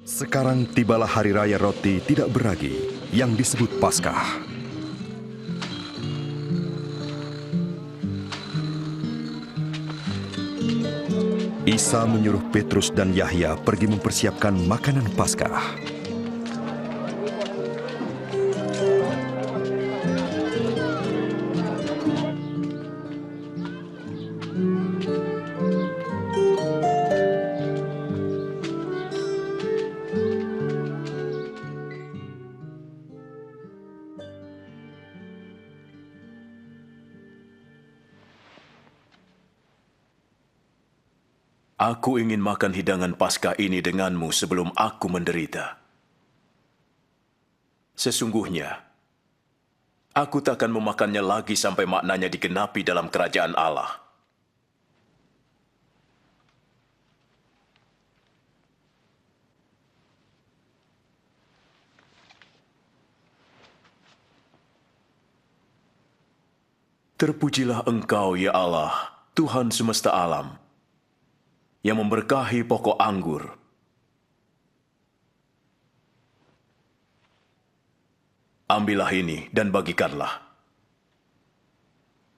Sekarang tibalah hari raya roti tidak beragi yang disebut Paskah. Isa menyuruh Petrus dan Yahya pergi mempersiapkan makanan Paskah. Aku ingin makan hidangan Paskah ini denganmu sebelum aku menderita. Sesungguhnya, aku takkan memakannya lagi sampai maknanya digenapi dalam kerajaan Allah. Terpujilah Engkau, ya Allah, Tuhan semesta alam, yang memberkahi pokok anggur. Ambillah ini dan bagikanlah.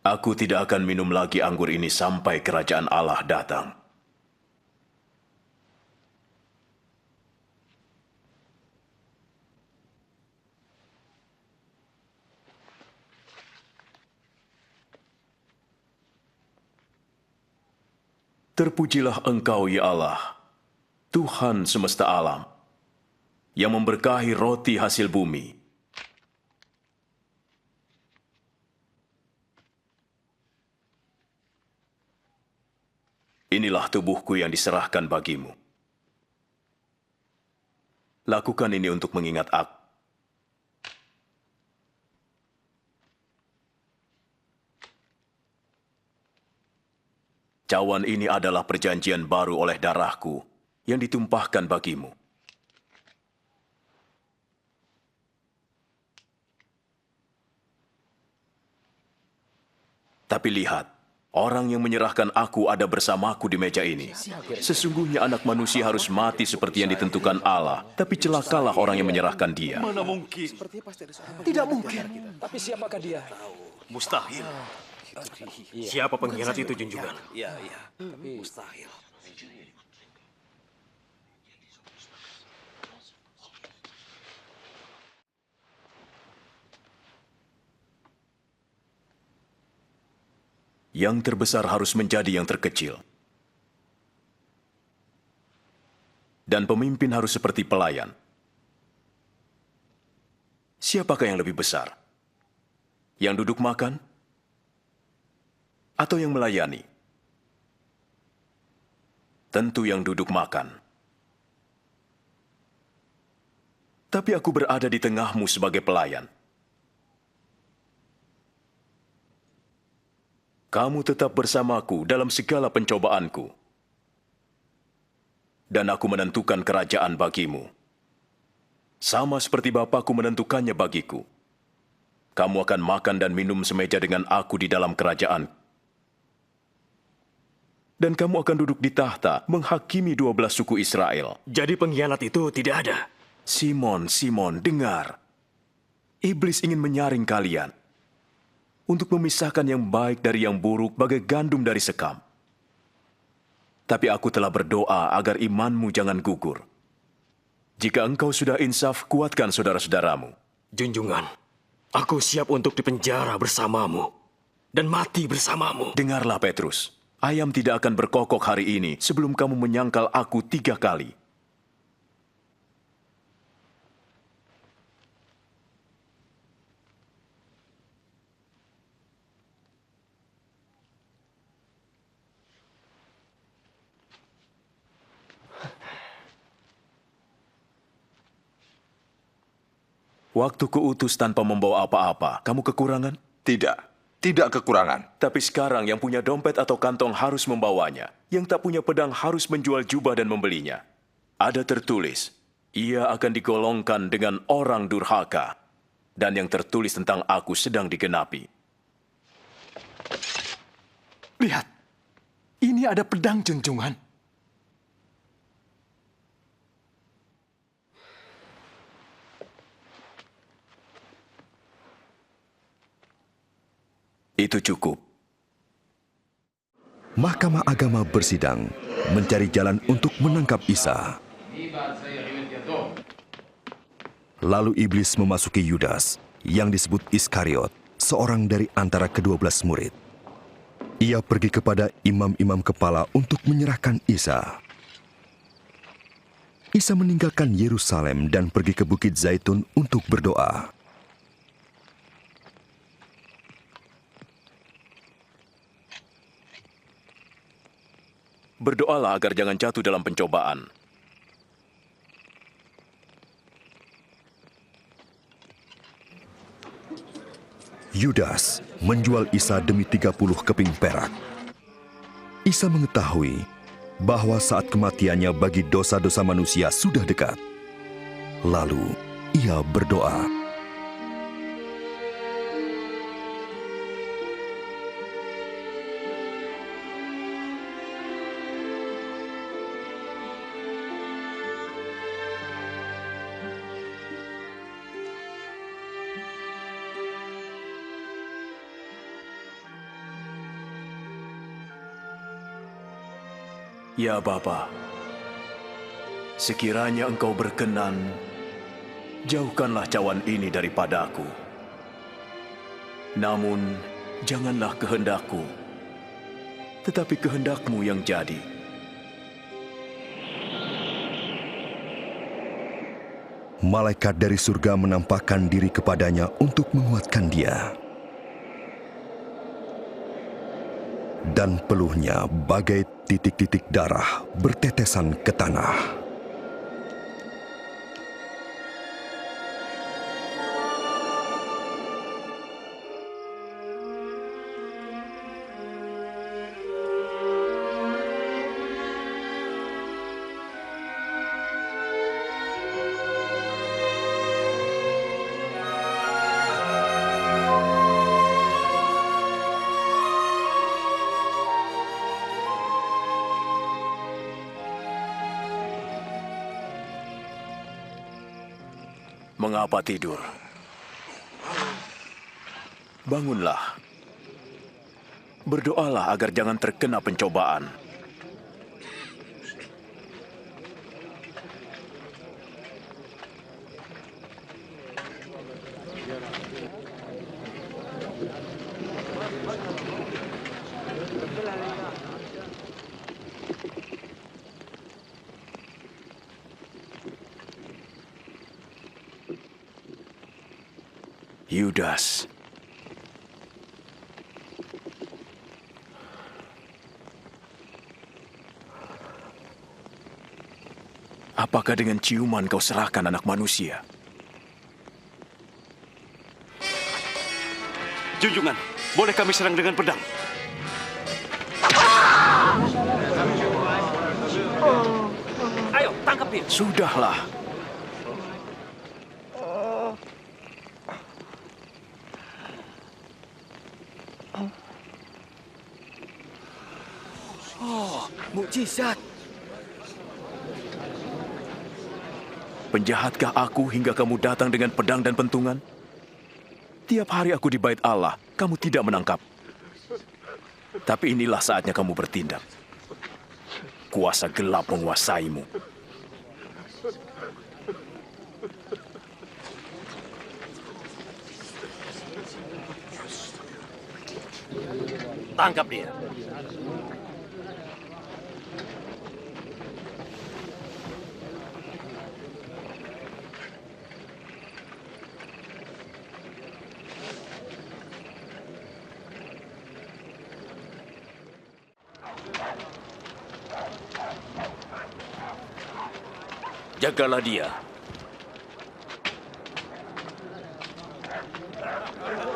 Aku tidak akan minum lagi anggur ini sampai kerajaan Allah datang. Terpujilah Engkau, ya Allah, Tuhan semesta alam, yang memberkahi roti hasil bumi. Inilah tubuhku yang diserahkan bagimu. Lakukan ini untuk mengingat aku. Cawan ini adalah perjanjian baru oleh darahku yang ditumpahkan bagimu. Tapi lihat, orang yang menyerahkan aku ada bersamaku di meja ini. Sesungguhnya anak manusia harus mati seperti yang ditentukan Allah, tapi celakalah orang yang menyerahkan dia. Mana mungkin? Tidak mungkin. Tapi siapakah dia? Mustahil. Siapa pengkhianat itu, junjungan? Iya. Tapi mustahil. Yang terbesar harus menjadi yang terkecil. Dan pemimpin harus seperti pelayan. Siapakah yang lebih besar? Yang duduk makan? Atau yang melayani? Tentu yang duduk makan. Tapi aku berada di tengahmu sebagai pelayan. Kamu tetap bersamaku dalam segala pencobaanku. Dan aku menentukan kerajaan bagimu. Sama seperti Bapakku menentukannya bagiku. Kamu akan makan dan minum semeja dengan aku di dalam kerajaan. Dan kamu akan duduk di tahta menghakimi 12 suku Israel. Jadi pengkhianat itu tidak ada. Simon, Simon, dengar. Iblis ingin menyaring kalian untuk memisahkan yang baik dari yang buruk bagai gandum dari sekam. Tapi aku telah berdoa agar imanmu jangan gugur. Jika engkau sudah insaf, kuatkan saudara-saudaramu. Junjungan, aku siap untuk dipenjara bersamamu dan mati bersamamu. Dengarlah Petrus, ayam tidak akan berkokok hari ini sebelum kamu menyangkal aku 3 kali. Waktu kuutus tanpa membawa apa-apa, kamu kekurangan? Tidak kekurangan. Tapi sekarang yang punya dompet atau kantong harus membawanya. Yang tak punya pedang harus menjual jubah dan membelinya. Ada tertulis, ia akan digolongkan dengan orang durhaka. Dan yang tertulis tentang aku sedang digenapi. Lihat. Ini ada pedang, junjungan. Itu cukup. Mahkamah Agama bersidang, mencari jalan untuk menangkap Isa. Lalu iblis memasuki Yudas, yang disebut Iskariot, seorang dari antara ke-12 murid. Ia pergi kepada imam-imam kepala untuk menyerahkan Isa. Isa meninggalkan Yerusalem dan pergi ke Bukit Zaitun untuk berdoa. Berdoalah agar jangan jatuh dalam pencobaan. Yudas menjual Isa demi 30 keping perak. Isa mengetahui bahwa saat kematiannya bagi dosa-dosa manusia sudah dekat. Lalu ia berdoa. Ya Bapa, sekiranya Engkau berkenan, jauhkanlah cawan ini daripadaku. Namun, janganlah kehendakku, tetapi kehendak-Mu yang jadi. Malaikat dari surga menampakkan diri kepadanya untuk menguatkan dia. Dan peluhnya bagai titik-titik darah bertetesan ke tanah. Mengapa tidur? Bangunlah. Berdoalah agar jangan terkena pencobaan. Yudas. Apakah dengan ciuman kau serahkan anak manusia? Junjungan, boleh kami serang dengan pedang? Ayo, tangkap dia. Sudahlah. Mukjizat. Penjahatkah aku hingga kamu datang dengan pedang dan pentungan? Tiap hari aku di bait Allah, kamu tidak menangkap. Tapi inilah saatnya kamu bertindak. Kuasa gelap menguasaimu. Tangkap dia. Jagalah dia.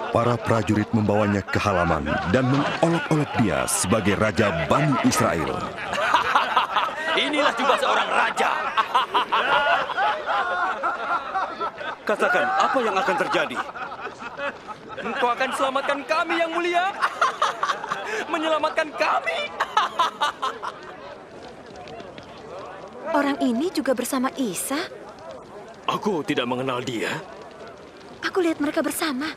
Para prajurit membawanya ke halaman dan mengolok-olok dia sebagai Raja Bani Israel. Inilah juga seorang raja. Katakan, apa yang akan terjadi? Engkau akan selamatkan kami, Yang Mulia. Menyelamatkan kami. Orang ini juga bersama Isa. Aku tidak mengenal dia. Aku lihat mereka bersama.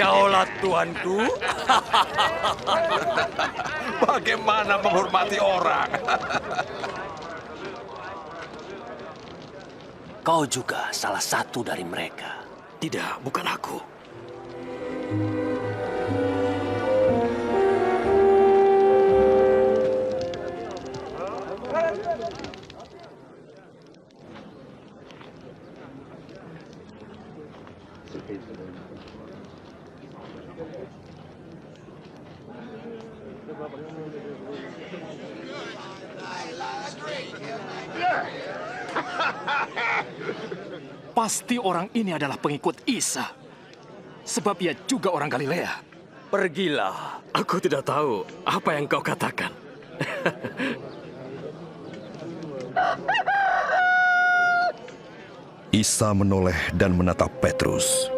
Daulat tuanku. Bagaimana menghormati orang? Kau juga salah satu dari mereka. Tidak, bukan aku. Pasti orang ini adalah pengikut Isa. Sebab ia juga orang Galilea. Pergilah. Aku tidak tahu apa yang kau katakan. Isa menoleh dan menatap Petrus.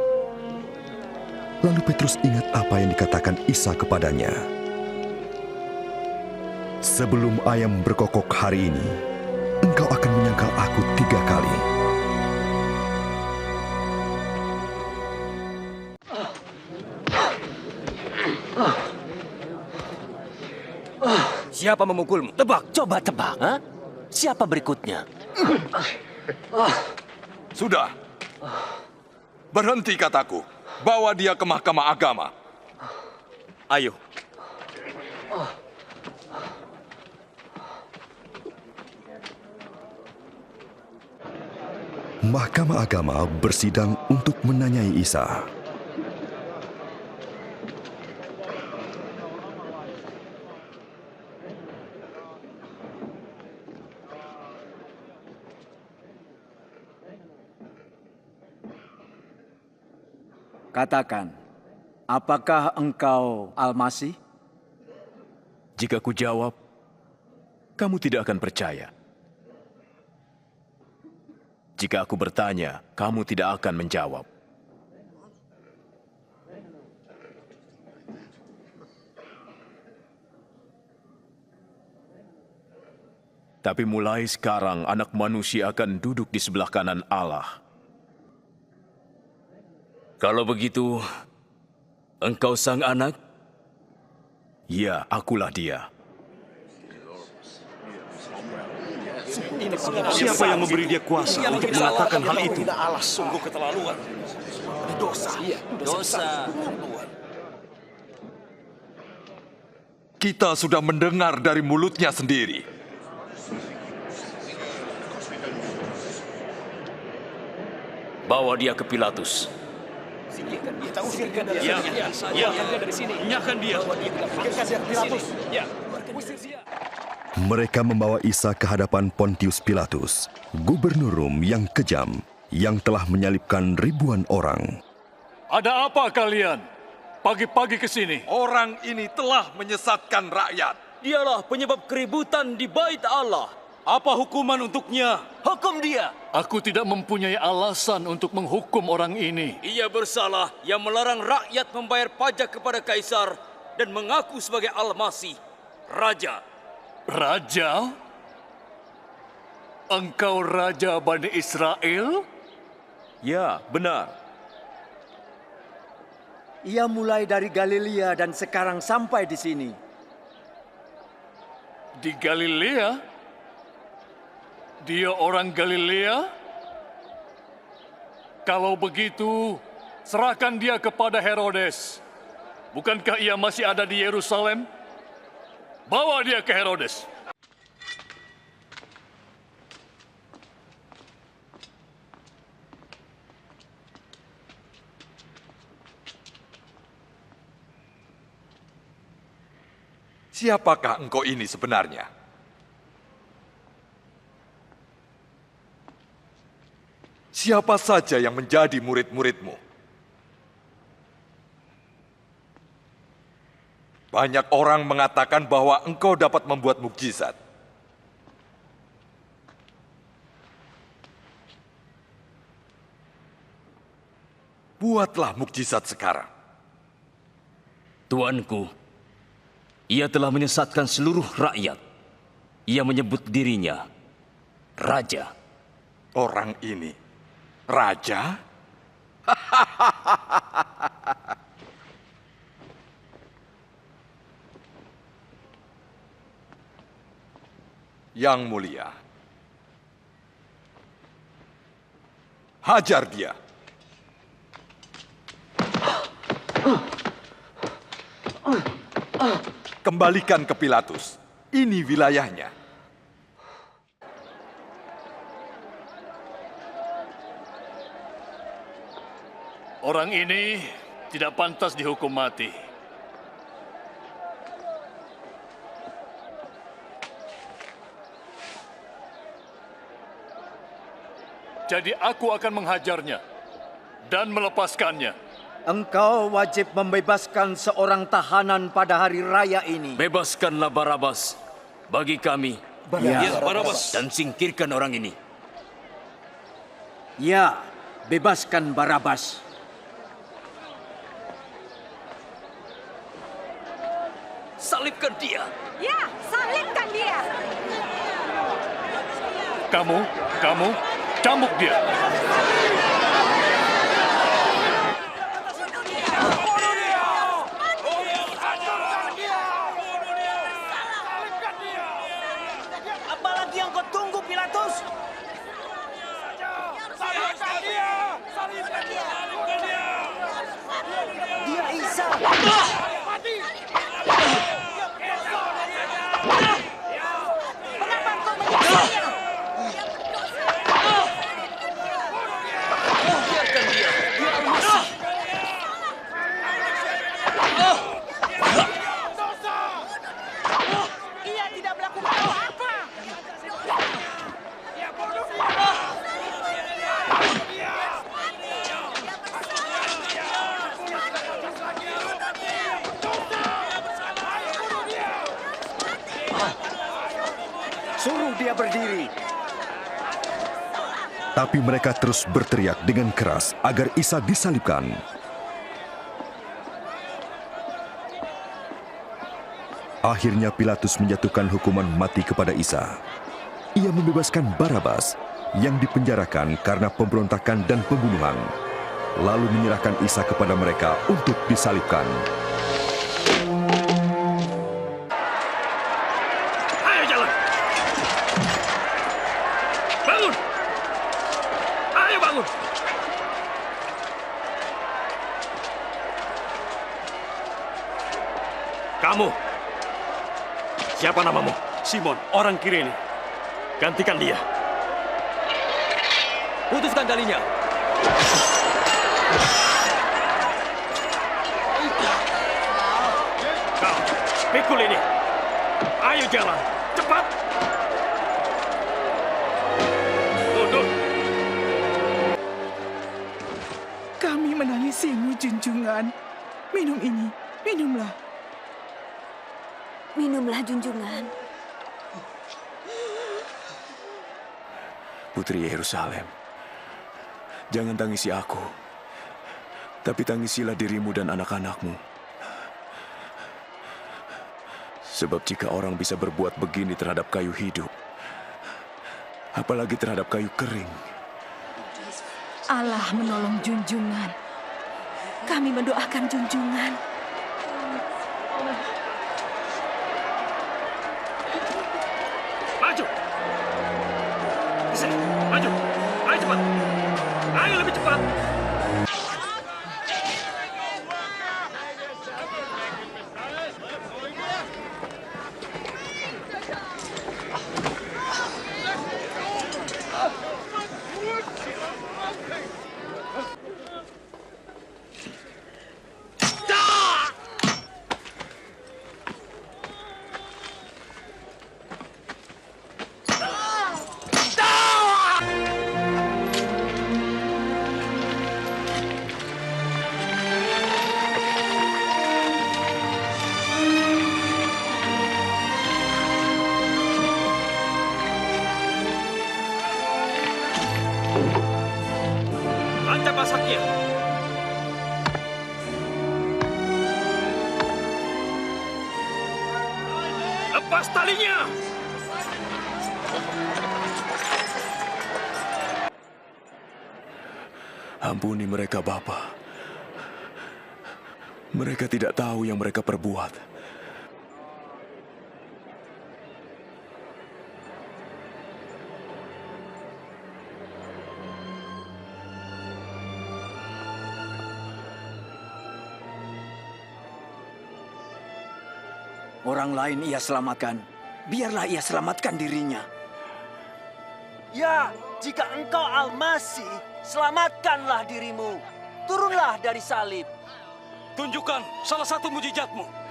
Lalu Petrus ingat apa yang dikatakan Isa kepadanya. Sebelum ayam berkokok hari ini, engkau akan menyangkal aku 3 kali. Siapa memukulmu? Tebak. Coba tebak. Ha? Siapa berikutnya? Sudah. Berhenti kataku. Bawa dia ke mahkamah agama. Ayo. Mahkamah agama bersidang untuk menanyai Isa. Katakan, apakah engkau Al-Masih? Jika ku jawab, kamu tidak akan percaya. Jika aku bertanya, kamu tidak akan menjawab. Tapi mulai sekarang anak manusia akan duduk di sebelah kanan Allah. Kalau begitu, engkau sang anak? Ya, akulah dia. Siapa yang memberi dia kuasa untuk mengatakan hal itu? Allah sungguh keterlaluan. Dosa. Dosa. Kita sudah mendengar dari mulutnya sendiri. Bawa dia ke Pilatus. Kita usirkan dia. Ya. Nyahkan dia. Usirkan dia ke Pilatus. Ya. Mereka membawa Isa ke hadapan Pontius Pilatus, gubernur Rom yang kejam, yang telah menyalibkan ribuan orang. Ada apa kalian? Pagi-pagi ke sini. Orang ini telah menyesatkan rakyat. Dialah penyebab keributan di bait Allah. Apa hukuman untuknya? Hukum dia. Aku tidak mempunyai alasan untuk menghukum orang ini. Ia bersalah yang melarang rakyat membayar pajak kepada Kaisar dan mengaku sebagai Al-Masih, Raja. Raja? Engkau Raja Bani Israel? Ya, benar. Ia mulai dari Galilea dan sekarang sampai di sini. Di Galilea? Dia orang Galilea? Kalau begitu, serahkan dia kepada Herodes. Bukankah ia masih ada di Yerusalem? Bawa dia ke Herodes. Siapakah engkau ini sebenarnya? Siapa saja yang menjadi murid-muridmu? Banyak orang mengatakan bahwa engkau dapat membuat mukjizat. Buatlah mukjizat sekarang. Tuanku, ia telah menyesatkan seluruh rakyat. Ia menyebut dirinya Raja. Orang ini, Raja? Yang mulia. Hajar dia. Kembalikan ke Pilatus. Ini wilayahnya. Orang ini tidak pantas dihukum mati. Jadi aku akan menghajarnya dan melepaskannya. Engkau wajib membebaskan seorang tahanan pada hari raya ini. Bebaskanlah Barabas bagi kami. Ya, Barabas. Dan singkirkan orang ini. Ya, bebaskan Barabas. Salibkan dia. Ya, salibkan dia. Kamu, cambuk dia. Apalagi yang kau tunggu, Pilatus? Dia Isa. Ia tidak melakukan apa-apa. Suruh dia berdiri. Tapi mereka terus berteriak dengan keras agar Isa disalibkan. Akhirnya Pilatus menjatuhkan hukuman mati kepada Isa. Ia membebaskan Barabas yang dipenjarakan karena pemberontakan dan pembunuhan, lalu menyerahkan Isa kepada mereka untuk disalibkan. Ayo jalan. Bangun. Ayo bangun. Kamu. Siapa namamu? Simon, orang Kirene. Gantikan dia. Putuskan talinya. Kau, pikul ini. Ayo jalan. Cepat. Mundur. Kami menangisimu, junjungan. Minum ini, minumlah. Minumlah, junjungan. Putri Yerusalem, jangan tangisi aku, tapi tangisilah dirimu dan anak-anakmu. Sebab jika orang bisa berbuat begini terhadap kayu hidup, apalagi terhadap kayu kering. Allah menolong junjungan. Kami mendoakan junjungan. Maju. Di sini. Maju. Ayo cepat. Ayo lebih cepat. Tancap asaknya. Lepas talinya. Ampuni mereka, Bapa. Mereka tidak tahu yang mereka perbuat. Orang lain ia selamatkan. Biarlah ia selamatkan dirinya. Ya, jika engkau Al-Masih, selamatkanlah dirimu. Turunlah dari salib. Tunjukkan salah satu mujizatmu.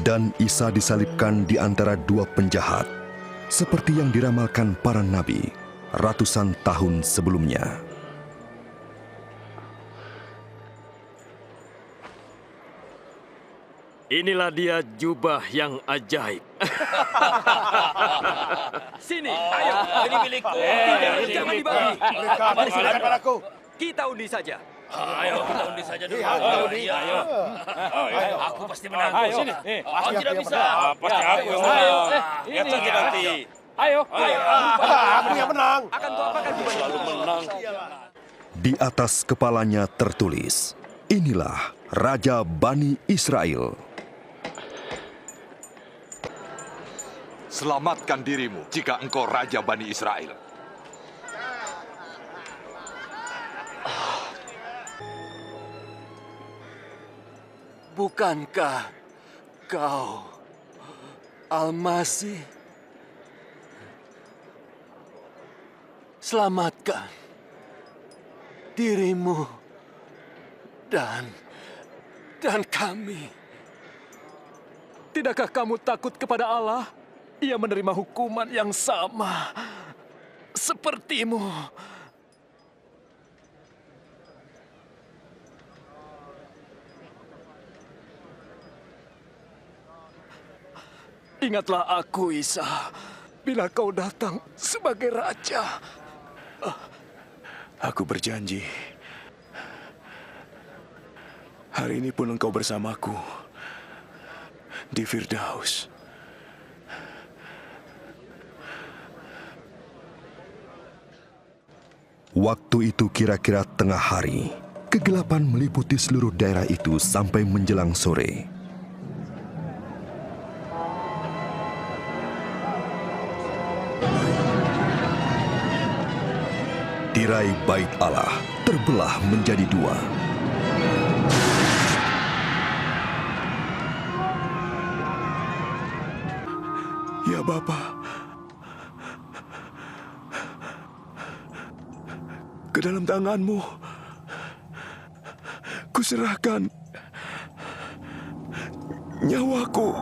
Dan Isa disalibkan di antara dua penjahat, seperti yang diramalkan para nabi ratusan tahun sebelumnya. Inilah dia jubah yang ajaib. Sini, ayo. Ini milikku. Jangan dibagi. Mari silakan padaku. Kita undi saja. Ayo, kita undi saja dulu. Ayo. Aku pasti menang. Sini. Kau tidak bisa. Pasti aku yang menang. Lihat saja nanti. Ayo. Aku yang menang. Akan kau apakan jubah Selalu menang. Di atas kepalanya tertulis, "Inilah Raja Bani Israel." Selamatkan dirimu jika engkau Raja Bani Israel. Bukankah kau Al-Masih? Selamatkan dirimu dan kami. Tidakkah kamu takut kepada Allah? Ia menerima hukuman yang sama sepertimu. Ingatlah aku, Isa, bila kau datang sebagai raja. Aku berjanji, hari ini pun engkau bersamaku di Firdaus. Waktu itu kira-kira tengah hari. Kegelapan meliputi seluruh daerah itu sampai menjelang sore. Tirai Bait Allah terbelah menjadi dua. Ya Bapa, ke dalam tangan-Mu kuserahkan nyawaku.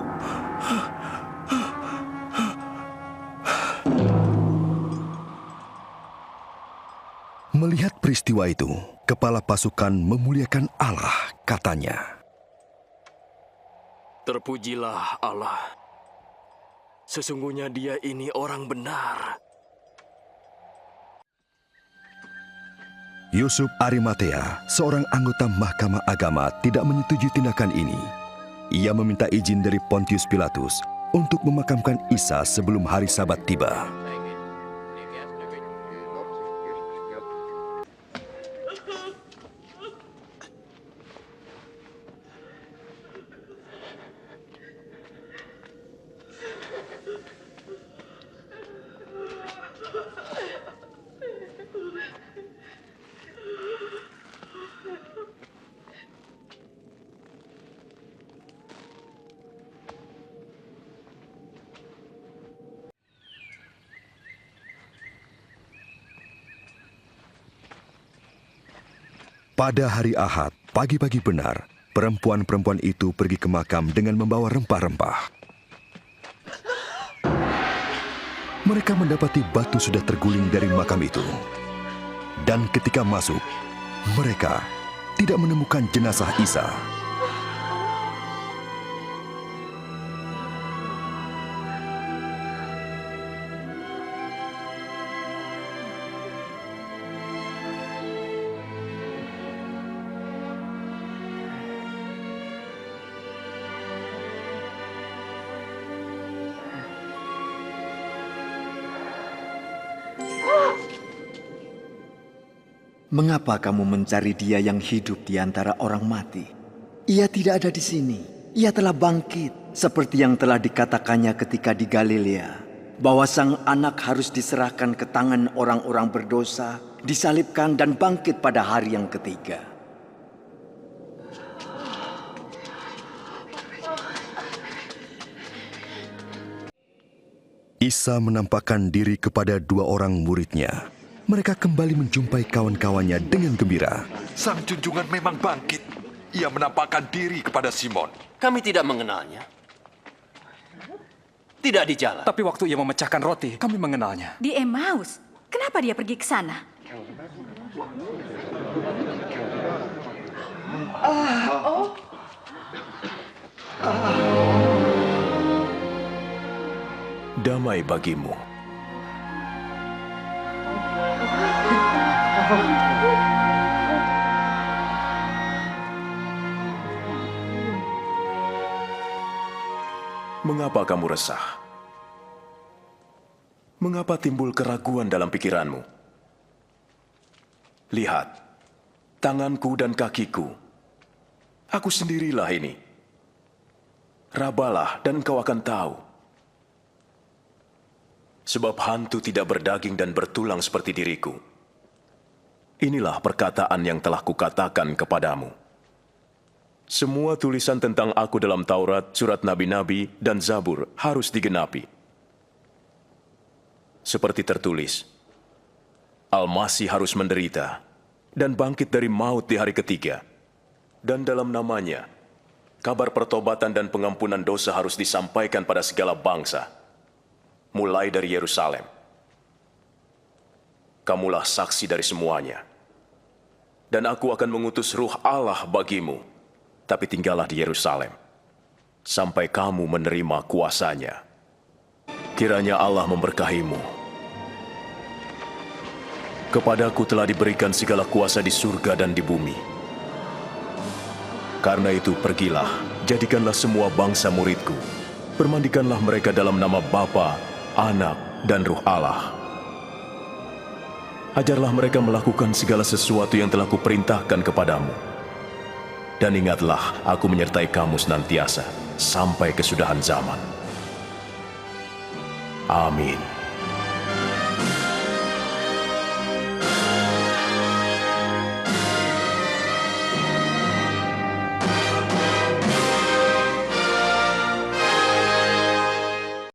Melihat peristiwa itu, kepala pasukan memuliakan Allah, katanya. Terpujilah Allah. Sesungguhnya dia ini orang benar. Yusuf Arimatea, seorang anggota Mahkamah Agama, tidak menyetujui tindakan ini. Ia meminta izin dari Pontius Pilatus untuk memakamkan Isa sebelum hari Sabat tiba. Pada hari Ahad, pagi-pagi benar, perempuan-perempuan itu pergi ke makam dengan membawa rempah-rempah. Mereka mendapati batu sudah terguling dari makam itu. Dan ketika masuk, mereka tidak menemukan jenazah Isa. Mengapa kamu mencari dia yang hidup di antara orang mati? Ia tidak ada di sini. Ia telah bangkit. seperti yang telah dikatakannya ketika di Galilea, bahwa sang anak harus diserahkan ke tangan orang-orang berdosa, disalibkan dan bangkit pada hari yang ketiga. Isa menampakkan diri kepada dua orang muridnya. Mereka kembali menjumpai kawan-kawannya dengan gembira. Sang junjungan memang bangkit. Ia menampakkan diri kepada Simon. Kami tidak mengenalnya. Tidak di jalan. Tapi waktu ia memecahkan roti, kami mengenalnya. Di Emmaus. Kenapa dia pergi ke sana? Damai bagimu. Mengapa kamu resah? Mengapa timbul keraguan dalam pikiranmu? Lihat, tanganku dan kakiku. Aku sendirilah ini. Rabalah dan engkau akan tahu. Sebab hantu tidak berdaging dan bertulang seperti diriku. Inilah perkataan yang telah kukatakan kepadamu. Semua tulisan tentang aku dalam Taurat, surat nabi-nabi, dan Zabur harus digenapi. Seperti tertulis, Al-Masih harus menderita dan bangkit dari maut di hari ketiga. Dan dalam namanya, kabar pertobatan dan pengampunan dosa harus disampaikan pada segala bangsa, mulai dari Yerusalem. Kamulah saksi dari semuanya. Dan aku akan mengutus Ruh Allah bagimu, tapi tinggallah di Yerusalem, sampai kamu menerima kuasanya. Kiranya Allah memberkahimu. Kepadaku telah diberikan segala kuasa di surga dan di bumi. Karena itu pergilah, jadikanlah semua bangsa muridku. Permandikanlah mereka dalam nama Bapa, Anak, dan Ruh Allah. Ajarlah mereka melakukan segala sesuatu yang telah kuperintahkan kepadamu. Dan ingatlah, aku menyertai kamu senantiasa, sampai kesudahan zaman. Amin.